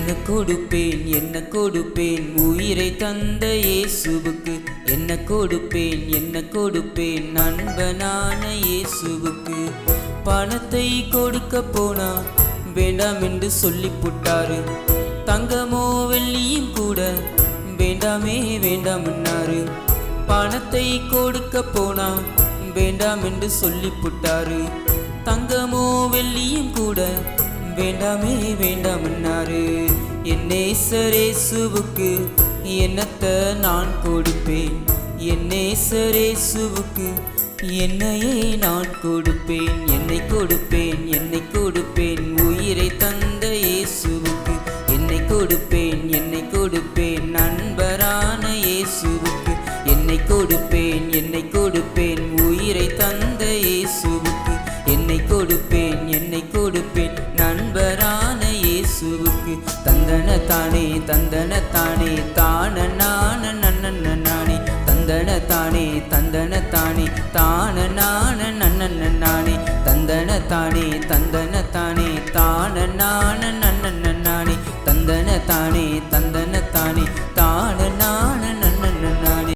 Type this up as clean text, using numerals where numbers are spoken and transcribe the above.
என்ன கொடுப்பேன் உயிரை தந்த இயேசுவுக்கு. என்ன கொடுப்பேன் நண்பனான இயேசுவுக்கு. பணத்தை கொடுக்க போனா வேண்டாம் என்று சொல்லி புட்டாரு. தங்கமோ வெள்ளியும் கூட வேண்டாமே வேண்டாம்னாரு. பணத்தை கொடுக்க போனா வேண்டாம் என்று சொல்லி புட்டாரு. தங்கமோ வெள்ளியும் கூட வேண்டாமே வேண்டாம்னாரு. என் நேசரேசுவுக்கு என்னத்தை நான் கொடுப்பேன். என் நேசரேசுவுக்கு என்னையே நான் கொடுப்பேன். என்னை கொடுப்பேன் உயிரை தந்த இயேசுவுக்கு. என்னை கொடுப்பேன் நண்பரான இயேசுவுக்கு. என்னை கொடுப்பேன் உயிரை தந்த இயேசுவுக்கு. என்னை கொடுப்பேன் நண்பரான இயேசுவுக்கு. தந்தன தானே தான நான நன்னன நானே. தந்தன தானே தான நான நன்னன நானே. தந்தன தானே தான நான